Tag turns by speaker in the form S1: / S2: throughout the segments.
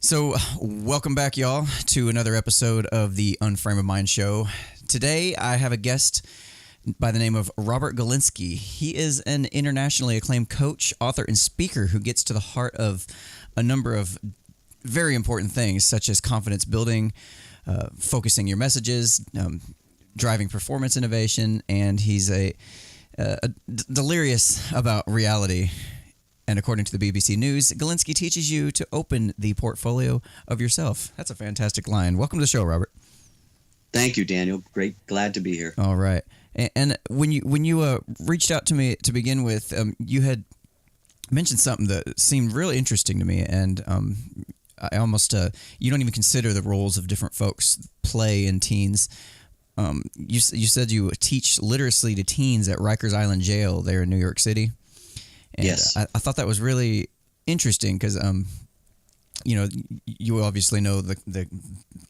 S1: So, welcome back, y'all, to another episode of the Unframe of Mind show. Today, I have a guest by the name of Robert Galinsky. He is an internationally acclaimed coach, author, and speaker who gets to the heart of a number of very important things, such as confidence building, focusing your messages, driving performance innovation, and he's delirious about reality. And according to the BBC News, Galinsky teaches you to open the portfolio of yourself. That's a fantastic line. Welcome to the show, Robert.
S2: Thank you, Daniel. Great. Glad to be here.
S1: All right. And when you reached out to me to begin with, you had mentioned something that seemed really interesting to me. And I almost, you don't even consider the roles of different folks play in teens. You said you teach literacy to teens at Rikers Island Jail there in New York City. And
S2: yes.
S1: I thought that was really interesting because, you obviously know the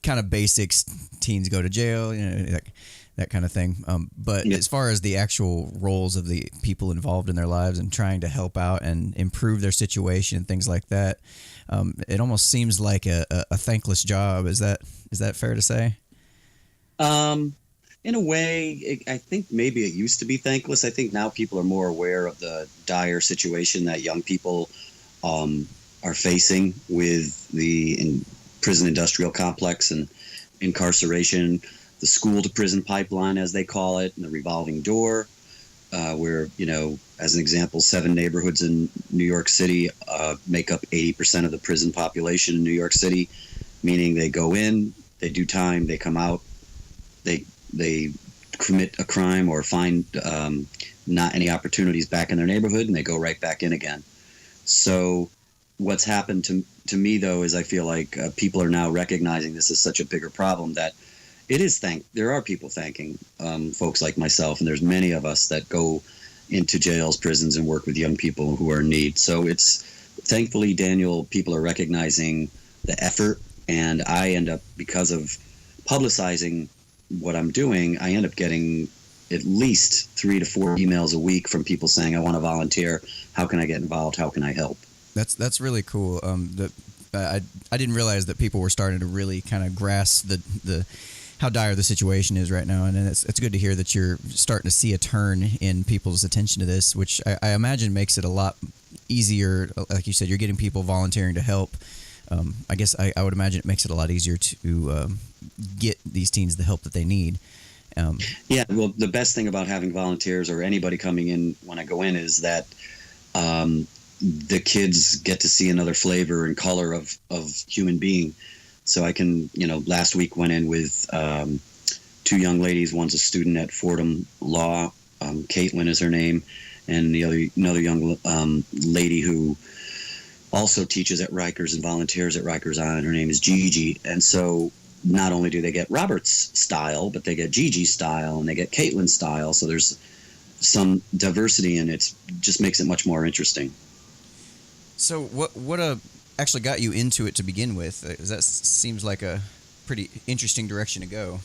S1: kind of basics. Teens go to jail, that kind of thing. But as far as the actual roles of the people involved in their lives and trying to help out and improve their situation and things like that, it almost seems like a thankless job. Is that fair to say?
S2: In a way, I think maybe it used to be thankless. I think now people are more aware of the dire situation that young people are facing with the prison industrial complex and incarceration, the school to prison pipeline, as they call it, and the revolving door, where, as an example, 7 neighborhoods in New York City make up 80% of the prison population in New York City, meaning they go in, they do time, they come out, they commit a crime or find not any opportunities back in their neighborhood, and they go right back in again. So what's happened to me, though, is I feel like people are now recognizing this as such a bigger problem that there are people thanking folks like myself, and there's many of us that go into jails, prisons, and work with young people who are in need. So it's thankfully, Daniel, people are recognizing the effort, and I end up, because of publicizing what I'm doing, I end up getting at least 3 to 4 emails a week from people saying, I want to volunteer. How can I get involved? How can I help?
S1: That's really cool. I didn't realize that people were starting to really kind of grasp the how dire the situation is right now, and it's good to hear that you're starting to see a turn in people's attention to this, which I imagine makes it a lot easier. Like you said, you're getting people volunteering to help. I guess I would imagine it makes it a lot easier to get these teens the help that they need.
S2: Yeah, well, the best thing about having volunteers or anybody coming in when I go in is that the kids get to see another flavor and color of human being. So I can, last week went in with 2 young ladies. One's a student at Fordham Law. Caitlin is her name. And another young lady who also teaches at Rikers and volunteers at Rikers Island. Her name is Gigi. And so not only do they get Robert's style, but they get Gigi's style and they get Caitlin's style. So there's some diversity, and it just makes it much more interesting.
S1: So what actually got you into it to begin with? That seems like a pretty interesting direction to go.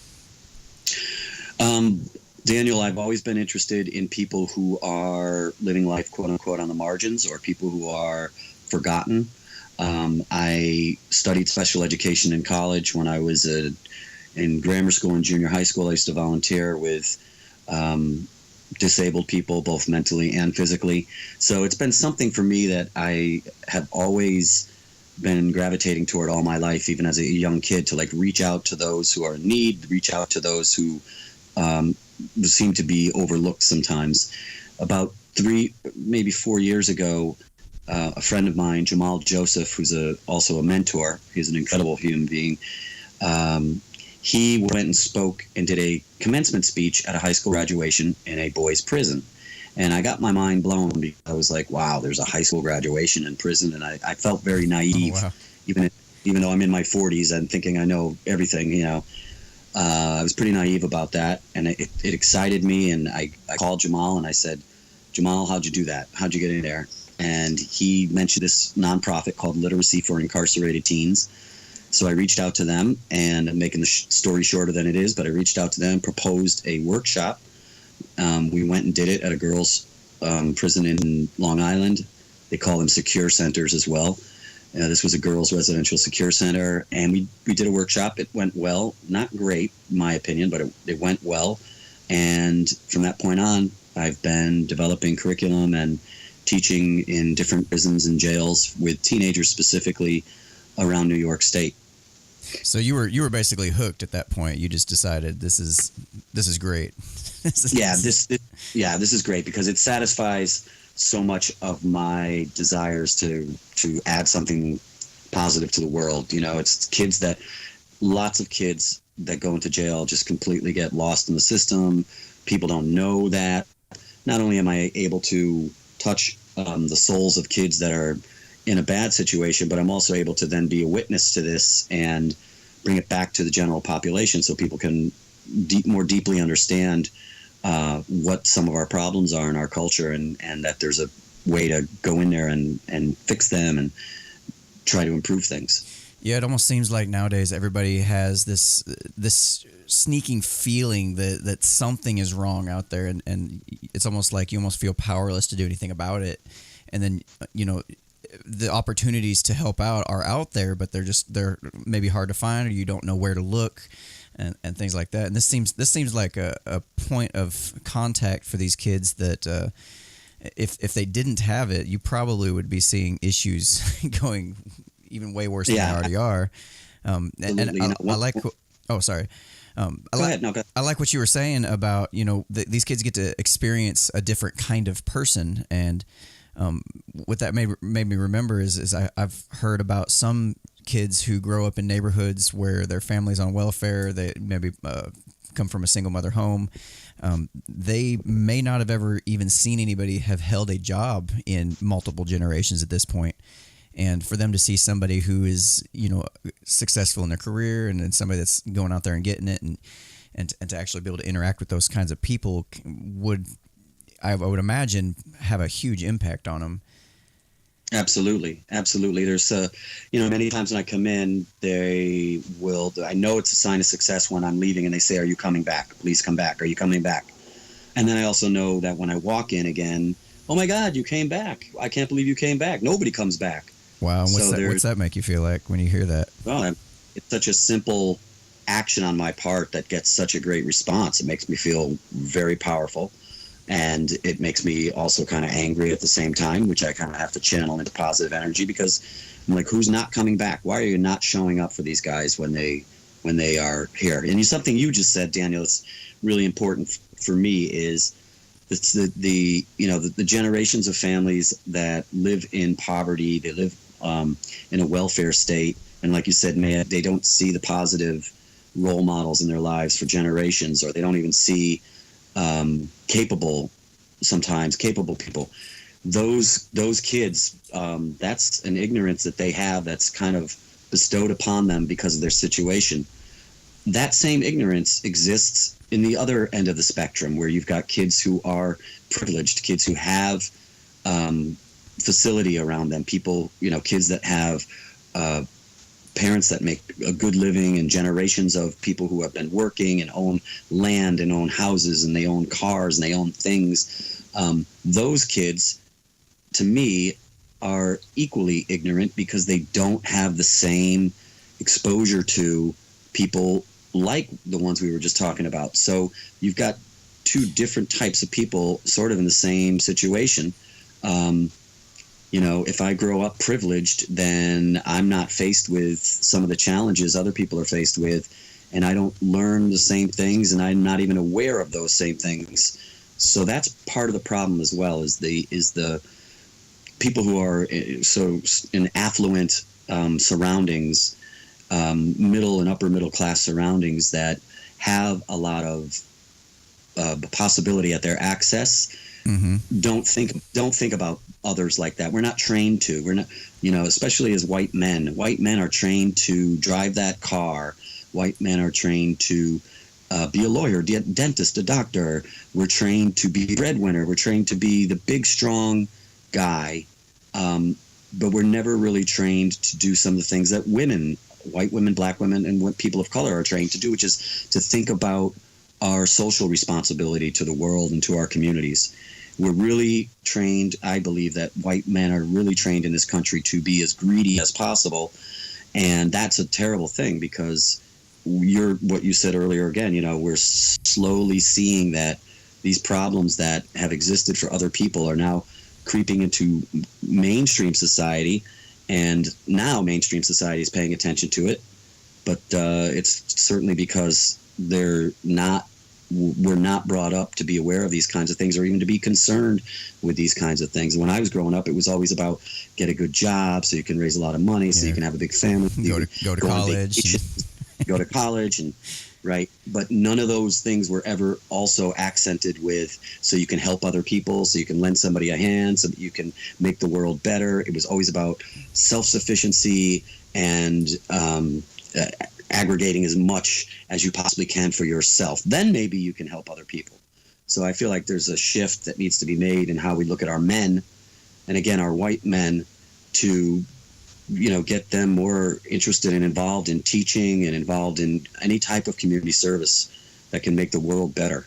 S2: Daniel, I've always been interested in people who are living life, quote unquote, on the margins, or people who are forgotten. I studied special education in college. When I was in grammar school and junior high school, I used to volunteer with disabled people, both mentally and physically. So it's been something for me that I have always been gravitating toward all my life, even as a young kid, to reach out to those who are in need, reach out to those who seem to be overlooked sometimes. About 3, maybe 4 years ago, a friend of mine, Jamal Joseph, who's also a mentor, he's an incredible human being, he went and spoke and did a commencement speech at a high school graduation in a boys' prison. And I got my mind blown because I was like, wow, there's a high school graduation in prison. And I felt very naive,
S1: Oh, wow.
S2: even though I'm in my 40s and thinking I know everything, I was pretty naive about that. And it excited me. And I called Jamal and I said, Jamal, how'd you do that? How'd you get in there? And he mentioned this nonprofit called Literacy for Incarcerated Teens. So I reached out to them, and I'm making the story shorter than it is, but I reached out to them, proposed a workshop. We went and did it at a girls' prison in Long Island. They call them secure centers as well. This was a girls' residential secure center, and we did a workshop. It went well, not great, in my opinion, but it went well. And from that point on, I've been developing curriculum and teaching in different prisons and jails with teenagers specifically around New York State.
S1: So you were basically hooked at that point. You just decided this is great. This is great because it satisfies so much of my desires to add something positive to the world. You know, it's lots of kids that go into jail just completely get lost in the system. People don't know that. Not only am I able to touch the souls of kids that are in a bad situation, but I'm also able to then be a witness to this and bring it back to the general population so people can more deeply understand what some of our problems are in our culture, and that there's a way to go in there and fix them and try to improve things. Yeah, it almost seems like nowadays everybody has this sneaking feeling that something is wrong out there, and it's almost like you almost feel powerless to do anything about it. And then, you know, the opportunities to help out are out there, but they're maybe hard to find, or you don't know where to look, and things like that. And this seems like a point of contact for these kids that if they didn't have it, you probably would be seeing issues going even way worse than they already are. I like. Oh, sorry.
S2: Go ahead. No, go ahead.
S1: I like what you were saying about, you know, these kids get to experience a different kind of person, and what that made me remember is I've heard about some kids who grow up in neighborhoods where their family's on welfare. They maybe come from a single mother home. They may not have ever even seen anybody have held a job in multiple generations at this point. And for them to see somebody who is, you know, successful in their career, and then somebody that's going out there and getting it, and to actually be able to interact with those kinds of people I would imagine have a huge impact on them.
S2: Absolutely. There's many times when I come in, I know it's a sign of success when I'm leaving, and they say, "Are you coming back? Please come back. Are you coming back?" And then I also know that when I walk in again, "Oh my God, you came back. I can't believe you came back." Nobody comes back.
S1: Wow. What's that make you feel like when you hear that?
S2: Well, it's such a simple action on my part that gets such a great response. It makes me feel very powerful. And it makes me also kind of angry at the same time, which I kind of have to channel into positive energy, because I'm like, who's not coming back? Why are you not showing up for these guys when they are here? And something you just said, Daniel, that's really important for me is it's the generations of families that live in poverty. They live in a welfare state, and like you said, they don't see the positive role models in their lives for generations, or they don't even see capable people. Those kids, that's an ignorance that they have that's kind of bestowed upon them because of their situation. That same ignorance exists in the other end of the spectrum, where you've got kids who are privileged, kids who have facility around them, people, kids that have parents that make a good living, and generations of people who have been working and own land and own houses and they own cars and they own things. Those kids, to me, are equally ignorant because they don't have the same exposure to people like the ones we were just talking about. So you've got two different types of people sort of in the same situation. If I grow up privileged, then I'm not faced with some of the challenges other people are faced with, and I don't learn the same things, and I'm not even aware of those same things. So that's part of the problem as well, is the people who are so in affluent surroundings, middle and upper middle class surroundings that have a lot of possibility at their access. Mm-hmm. Don't think about others like that. We're not trained to. We're not, especially as white men. White men are trained to drive that car. White men are trained to be a lawyer, dentist, a doctor. We're trained to be a breadwinner. We're trained to be the big, strong guy. But we're never really trained to do some of the things that women, white women, black women, and people of color are trained to do, which is to think about our social responsibility to the world and to our communities. we're really trained. I believe that white men are really trained in this country to be as greedy as possible. And that's a terrible thing, because what you said earlier again, we're slowly seeing that these problems that have existed for other people are now creeping into mainstream society, and now mainstream society is paying attention to it. But it's certainly because we're not brought up to be aware of these kinds of things, or even to be concerned with these kinds of things. When I was growing up, it was always about get a good job so you can raise a lot of money, so you can have a big family,
S1: go to college,
S2: go to college, and right. But none of those things were ever also accented with so you can help other people, so you can lend somebody a hand, so that you can make the world better. It was always about self-sufficiency and aggregating as much as you possibly can for yourself. Then maybe you can help other people. So I feel like there's a shift that needs to be made in how we look at our men, and again, our white men, to get them more interested and involved in teaching and involved in any type of community service that can make the world better.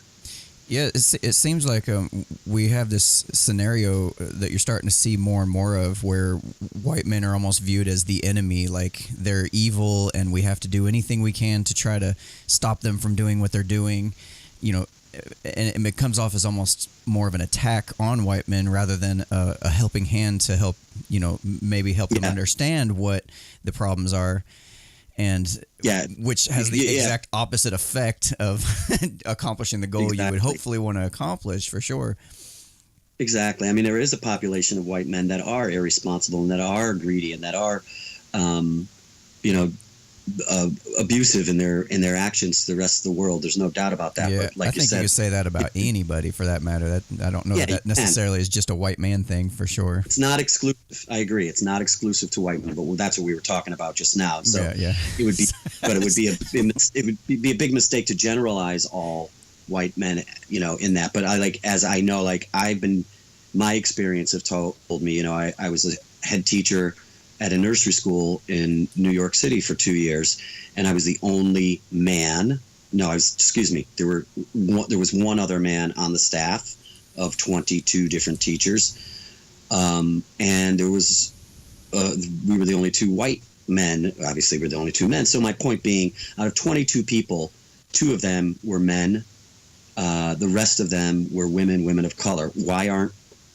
S1: Yeah, it seems like we have this scenario that you're starting to see more and more of, where white men are almost viewed as the enemy, like they're evil and we have to do anything we can to try to stop them from doing what they're doing, and it comes off as almost more of an attack on white men rather than a helping hand to help, maybe help them understand what the problems are. And which has the exact opposite effect of accomplishing the goal you would hopefully want to accomplish, for sure.
S2: Exactly. I mean, there is a population of white men that are irresponsible and that are greedy and that are, abusive in their actions to the rest of the world. There's no doubt about that.
S1: Yeah,
S2: but like
S1: I think you could say that about anybody, for that matter. That I don't know that necessarily is just a white man thing, for sure.
S2: It's not exclusive. I agree. It's not exclusive to white men, but that's what we were talking about just now. So it would be, but it would be a big mistake to generalize all white men, in that. But my experience have told me, I was a head teacher at a nursery school in New York City for 2 years, and I was the only man. No, there was one other man on the staff of 22 different teachers, and there was we were the only two white men. Obviously, we're the only two men. So my point being, out of 22 people, 2 of them were men. The rest of them were women of color. Why aren't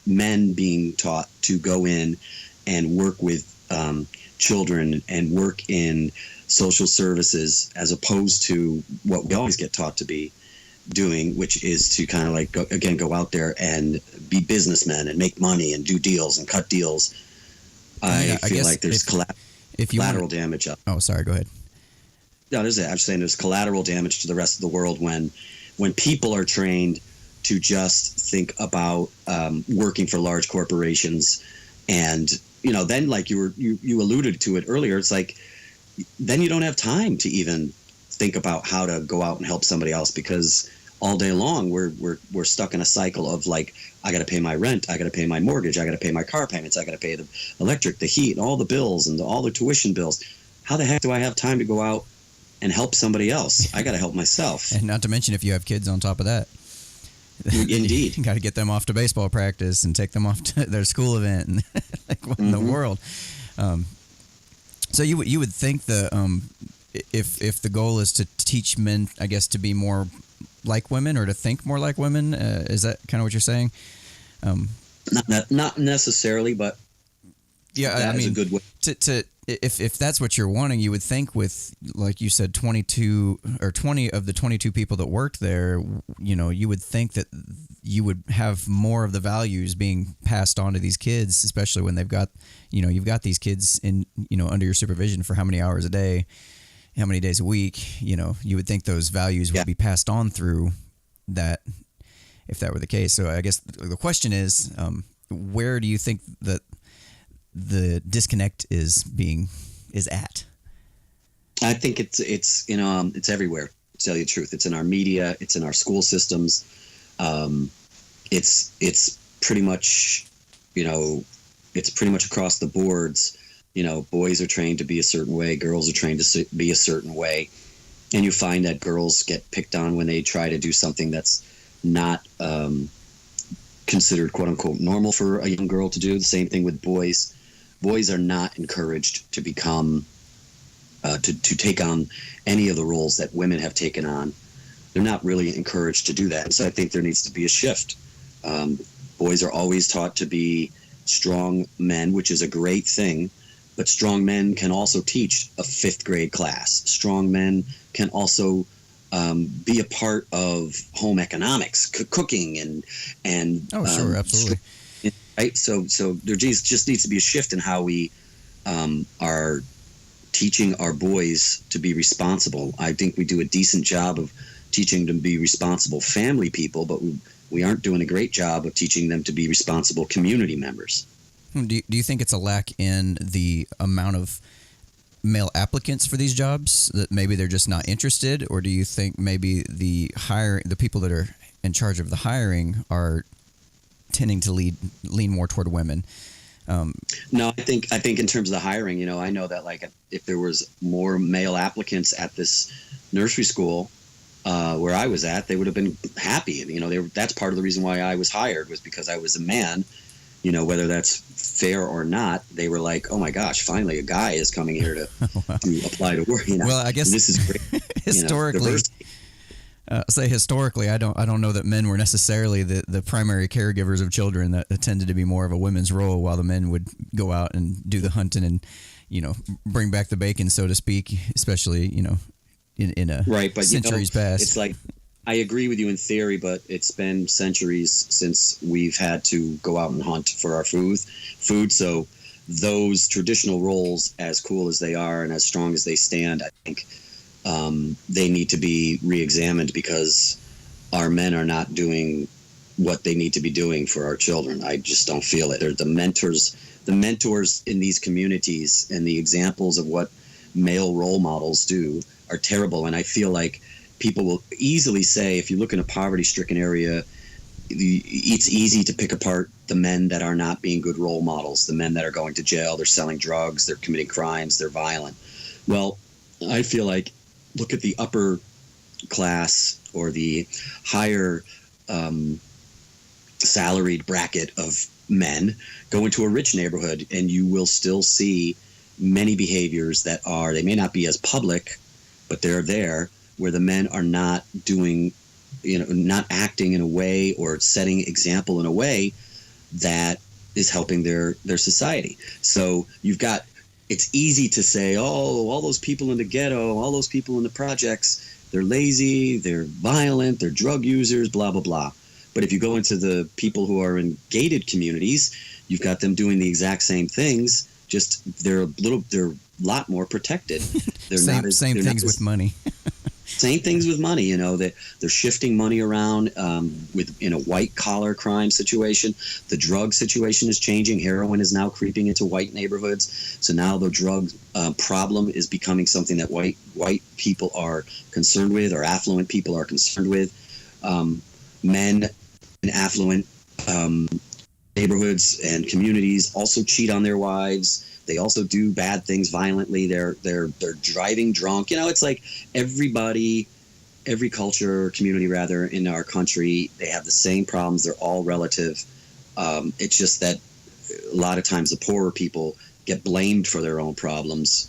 S2: men being taught to go in and work with children and work in social services, as opposed to what we always get taught to be doing, which is to kind of go out there and be businessmen and make money and do deals and cut deals. I feel like there's collateral damage.
S1: Oh, sorry, go ahead.
S2: No, I'm saying there's collateral damage to the rest of the world when people are trained to just think about working for large corporations. And then, like you alluded to it earlier, it's like then you don't have time to even think about how to go out and help somebody else, because all day long we're stuck in a cycle of like, I got to pay my rent, I got to pay my mortgage, I got to pay my car payments, I got to pay the electric, the heat, and all the bills and all the tuition bills. How the heck do I have time to go out and help somebody else? I got to help myself.
S1: And not to mention if you have kids on top of that.
S2: Indeed.
S1: You got to get them off to baseball practice and take them off to their school event, and like what in the world. So you would think if the goal is to teach men, I guess, to be more like women or to think more like women, is that kind of what you're saying?
S2: Not necessarily, but
S1: yeah,
S2: is a good way.
S1: If that's what you're wanting, you would think with, like you said, 22 or 20 of the 22 people that worked there, you would think that you would have more of the values being passed on to these kids, especially when they've got, you've got these kids in, under your supervision for how many hours a day, how many days a week, you would think those values would be passed on through that, if that were the case. So I guess the question is, where do you think that the disconnect is at?
S2: I think it's everywhere, to tell you the truth. It's in our media, it's in our school systems. It's pretty much across the boards. Boys are trained to be a certain way, girls are trained to be a certain way, and you find that girls get picked on when they try to do something that's not considered quote unquote normal for a young girl to do. The same thing with boys. Boys are not encouraged to become to take on any of the roles that women have taken on. They're not really encouraged to do that. So I think there needs to be a shift. Boys are always taught to be strong men, which is a great thing, but strong men can also teach a 5th grade class. Strong men can also be a part of home economics, cooking, and
S1: sure, absolutely.
S2: Right. So there just needs to be a shift in how we are teaching our boys to be responsible. I think we do a decent job of teaching them to be responsible family people, but we aren't doing a great job of teaching them to be responsible community members.
S1: Do you think it's a lack in the amount of male applicants for these jobs, that maybe they're just not interested, or do you think maybe the people that are in charge of the hiring are tending to lean more toward women?
S2: No, I think in terms of the hiring, I know that like if there was more male applicants at this nursery school where I was at, they would have been happy. That's part of the reason why I was hired, was because I was a man. Whether that's fair or not, they were like, "Oh my gosh, finally a guy is coming here to apply to work."
S1: Well, I guess
S2: this is great.
S1: Historically, historically, I don't know that men were necessarily the primary caregivers of children. That tended to be more of a women's role, while the men would go out and do the hunting and bring back the bacon, so to speak. Especially in a
S2: right, but
S1: centuries past.
S2: It's like, I agree with you in theory, but it's been centuries since we've had to go out and hunt for our food. So those traditional roles, as cool as they are and as strong as they stand, I think they need to be re-examined, because our men are not doing what they need to be doing for our children. I just don't feel it. They're the mentors in these communities, and the examples of what male role models do are terrible. And I feel like people will easily say, if you look in a poverty-stricken area, it's easy to pick apart the men that are not being good role models, the men that are going to jail, they're selling drugs, they're committing crimes, they're violent. Well, I feel like, look at the upper class or the higher salaried bracket of men, go into a rich neighborhood, and you will still see many behaviors that they may not be as public, but they're there, where the men are not doing, not acting in a way or setting example in a way that is helping their society. So it's easy to say, oh, all those people in the ghetto, all those people in the projects, they're lazy, they're violent, they're drug users, blah, blah, blah. But if you go into the people who are in gated communities, you've got them doing the exact same things, just they're a lot more protected. They're
S1: same things with money.
S2: Same things with money, that they're shifting money around in a white collar crime situation. The drug situation is changing. Heroin is now creeping into white neighborhoods. So now the drug problem is becoming something that white people are concerned with, or affluent people are concerned with. Men in affluent neighborhoods and communities also cheat on their wives. They also do bad things violently. They're driving drunk. It's like every culture, community rather, in our country, they have the same problems. They're all relative. It's just that a lot of times the poorer people get blamed for their own problems,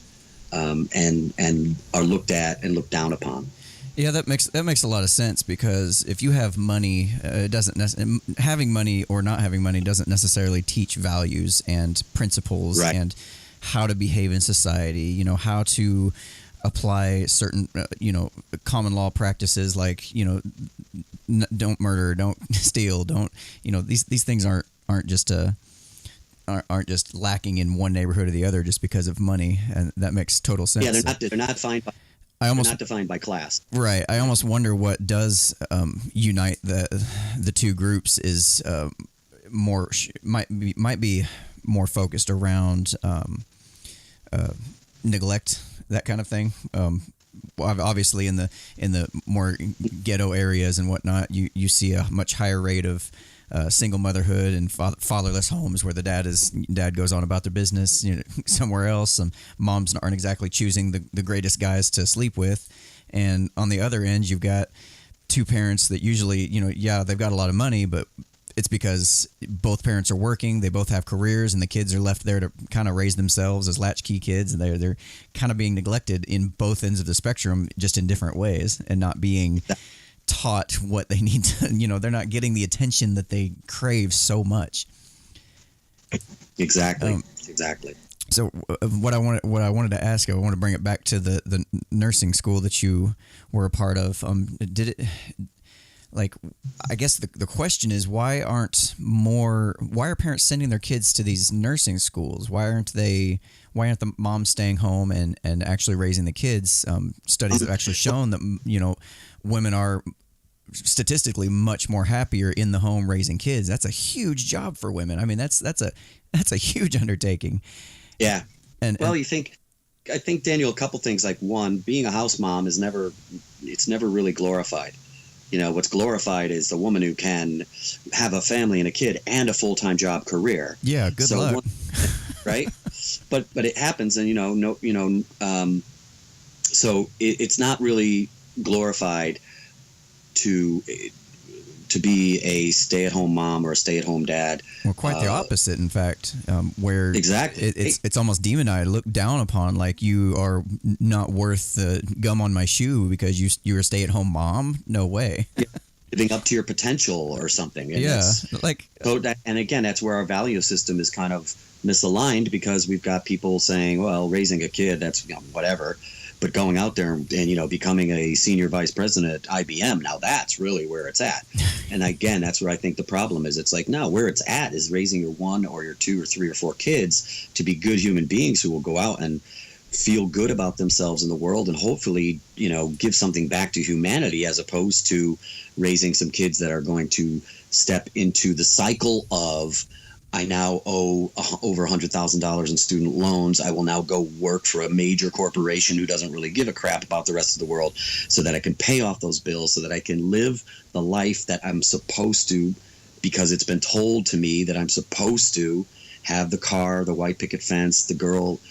S2: and are looked at and looked down upon.
S1: Yeah, that makes a lot of sense, because if you have money, having money or not having money doesn't necessarily teach values and principles,
S2: right,
S1: and how to behave in society. How to apply certain common law practices, like don't murder, don't steal, don't these things aren't just lacking in one neighborhood or the other just because of money, and that makes total sense.
S2: Yeah, they're not defined by. They're not defined by class.
S1: Right. I almost wonder what does unite the two groups is might be more focused around neglect, that kind of thing. Obviously, in the more ghetto areas and whatnot, you see a much higher rate of single motherhood and fatherless homes, where the dad goes on about their business somewhere else. And moms aren't exactly choosing the greatest guys to sleep with. And on the other end, you've got two parents that usually, they've got a lot of money, but it's because both parents are working, they both have careers, and the kids are left there to kind of raise themselves as latchkey kids, and they're kind of being neglected in both ends of the spectrum, just in different ways, and not being taught what they need to. They're not getting the attention that they crave so much.
S2: Exactly.
S1: So what I wanted to ask, I want to bring it back to the nursing school that you were a part of. Did it? Like, I guess the question is, why are parents sending their kids to these nursing schools? Why aren't the moms staying home and actually raising the kids? Studies have actually shown that, women are statistically much more happier in the home raising kids. That's a huge job for women. I mean, that's a huge undertaking.
S2: Yeah.
S1: I
S2: think, Daniel, a couple things. Like, one, being a house mom is never really glorified. What's glorified is the woman who can have a family and a kid and a full-time job career.
S1: Yeah, good luck.
S2: Right? But it happens, and so it's not really glorified to be a stay-at-home mom or a stay-at-home dad.
S1: Well, quite the opposite, in fact, where
S2: exactly
S1: it's almost demonized, looked down upon, like you are not worth the gum on my shoe because you're a stay-at-home mom. No way.
S2: Yeah. Living up to your potential or something. And and again, that's where our value system is kind of misaligned, because we've got people saying, well, raising a kid, that's whatever. But going out there and becoming a senior vice president at IBM, now that's really where it's at. And again, that's where I think the problem is. It's like, no, where it's at is raising your one or your two or three or four kids to be good human beings who will go out and feel good about themselves in the world, and hopefully, give something back to humanity, as opposed to raising some kids that are going to step into the cycle of, I now owe over $100,000 in student loans. I will now go work for a major corporation who doesn't really give a crap about the rest of the world, so that I can pay off those bills, so that I can live the life that I'm supposed to, because it's been told to me that I'm supposed to have the car, the white picket fence, the girls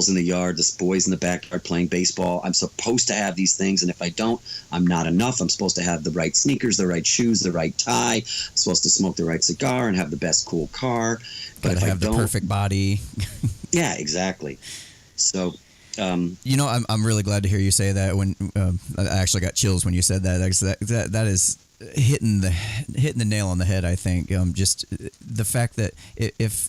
S2: in the yard, the boys in the backyard playing baseball. I'm supposed to have these things, and if I don't, I'm not enough. I'm supposed to have the right sneakers, the right shoes, the right tie. I'm supposed to smoke the right cigar and have the best cool car.
S1: But if I have the perfect body.
S2: Yeah, exactly. So,
S1: I'm really glad to hear you say that. When I actually got chills when you said that. That is hitting the nail on the head. I think just the fact that if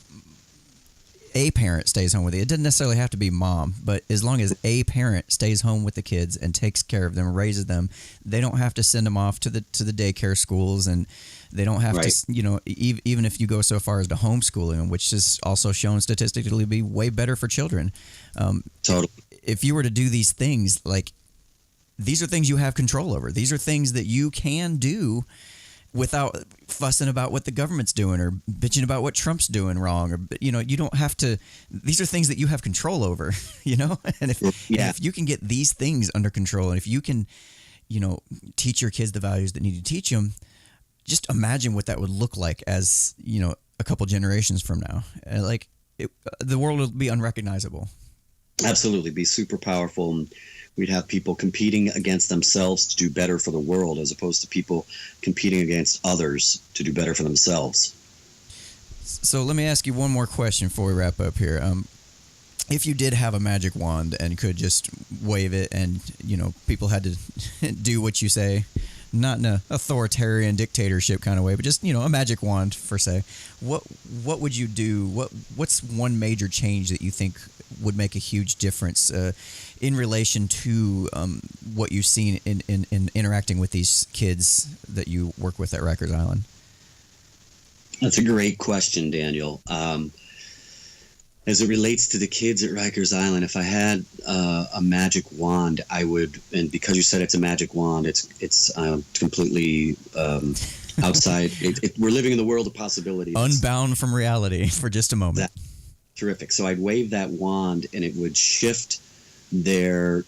S1: a parent stays home with you. It doesn't necessarily have to be mom, but as long as a parent stays home with the kids and takes care of them, raises them, they don't have to send them off to the daycare schools, and they don't have to, even if you go so far as to homeschooling, which is also shown statistically to be way better for children.
S2: Totally.
S1: If you were to do these things, like, these are things you have control over. These are things that you can do without fussing about what the government's doing or bitching about what Trump's doing wrong, or you don't have to. These are things that you have control over, And if you can get these things under control, and if you can, teach your kids the values that need to teach them, just imagine what that would look like as a couple generations from now. The world will be unrecognizable.
S2: Absolutely, be super powerful. And we'd have people competing against themselves to do better for the world, as opposed to people competing against others to do better for themselves.
S1: So let me ask you one more question before we wrap up here. If you did have a magic wand and could just wave it, and people had to do what you say, not in an authoritarian dictatorship kind of way, but just a magic wand for say, what would you do? What's one major change that you think would make a huge difference in relation to what you've seen in interacting with these kids that you work with at Rikers Island?
S2: That's a great question, Daniel. As it relates to the kids at Rikers Island, if I had a magic wand, I would, and because you said it's a magic wand, it's completely outside. We're living in the world of possibilities.
S1: Unbound from reality for just a moment.
S2: Terrific. So I'd wave that wand, and it would shift their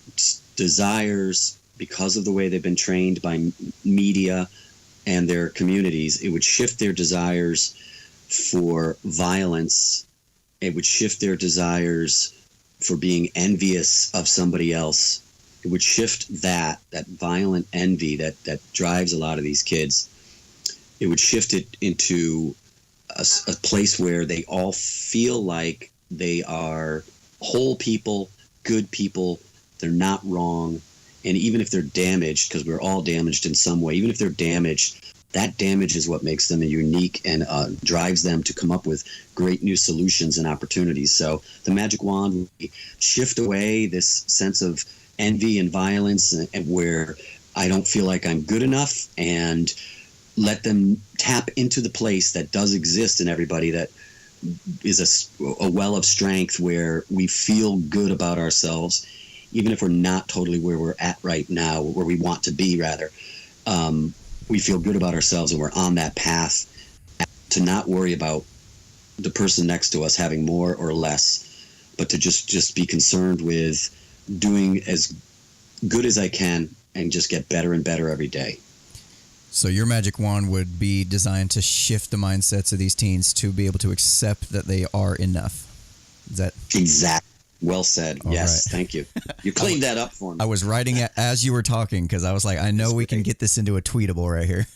S2: desires, because of the way they've been trained by media and their communities. It would shift their desires for violence. It would shift their desires for being envious of somebody else. It would shift that violent envy that drives a lot of these kids. it would shift it into a place where they all feel like they are whole people, good people. They're not wrong. And even if they're damaged, because we're all damaged in some way, even if they're damaged, that damage is what makes them unique and drives them to come up with great new solutions and opportunities. So the magic wand would shift away this sense of envy and violence, and where I don't feel like I'm good enough, and let them tap into the place that does exist in everybody, that is a well of strength where we feel good about ourselves, even if we're not totally where we're at right now, where we want to be, rather. We feel good about ourselves, and we're on that path to not worry about the person next to us having more or less, but to just be concerned with doing as good as I can and just get better and better every day.
S1: So your magic wand would be designed to shift the mindsets of these teens to be able to accept that they are enough. Is that
S2: exactly? Well said.
S1: All
S2: yes,
S1: right.
S2: Thank you. You cleaned that up for me.
S1: I was writing it as you were talking, because I was like, I know we can get this into a tweetable right here.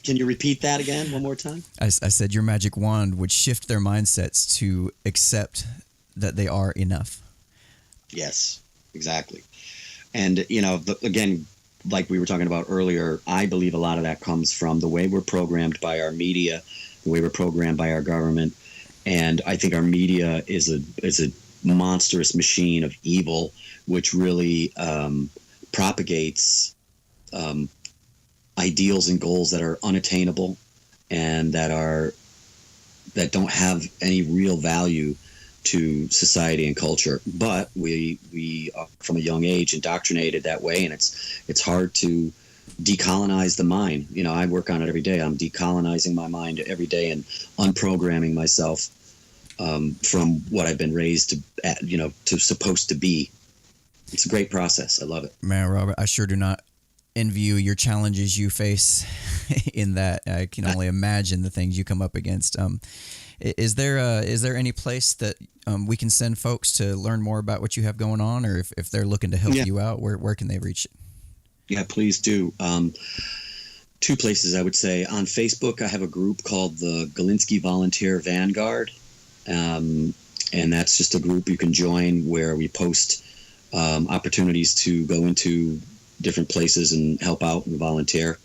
S2: Can you repeat that again one more time?
S1: I said your magic wand would shift their mindsets to accept that they are enough.
S2: Yes, exactly. And, again, like we were talking about earlier, I believe a lot of that comes from the way we're programmed by our media, the way we're programmed by our government. And I think our media is a monstrous machine of evil, which really propagates ideals and goals that are unattainable and that don't have any real value to society and culture. But we are from a young age indoctrinated that way, and it's hard to decolonize the mind. I work on it every day. I'm decolonizing my mind every day and unprogramming myself from what I've been raised to supposed to be. It's a great process. I love it.
S1: Man, Robert, I sure do not envy you your challenges you face in that. I can only imagine the things you come up against. Is there any place that we can send folks to learn more about what you have going on, or if they're looking to help you out, where can they reach it? Yeah,
S2: please do. Two places, I would say. On Facebook, I have a group called the Galinsky Volunteer Vanguard. And that's just a group you can join where we post opportunities to go into different places and help out and volunteer,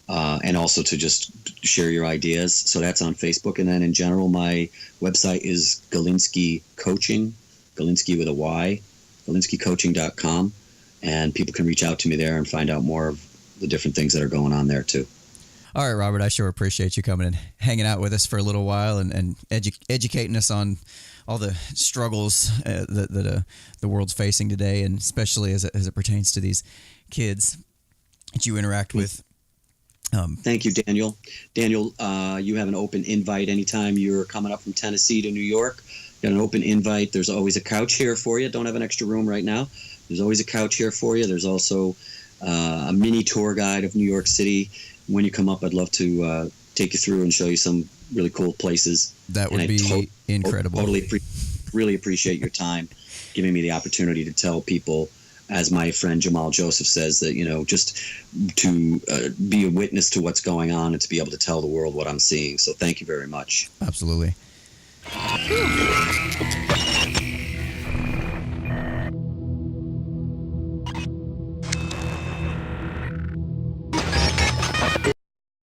S2: and also to just share your ideas. So that's on Facebook. And then in general, my website is Galinsky Coaching, Galinsky with a Y, GalinskyCoaching.com. And people can reach out to me there and find out more of the different things that are going on there too.
S1: All right, Robert, I sure appreciate you coming and hanging out with us for a little while and educating us on all the struggles that the world's facing today, and especially as it pertains to these kids that you interact with.
S2: Thank you, Daniel. Daniel, you have an open invite anytime you're coming up from Tennessee to New York. Got an open invite. There's always a couch here for you. Don't have an extra room right now. There's always a couch here for you. There's also a mini tour guide of New York City. When you come up, I'd love to take you through and show you some really cool places.
S1: That would be incredible.
S2: Really appreciate your time, giving me the opportunity to tell people, as my friend Jamal Joseph says, that, just to be a witness to what's going on and to be able to tell the world what I'm seeing. So thank you very much.
S1: Absolutely.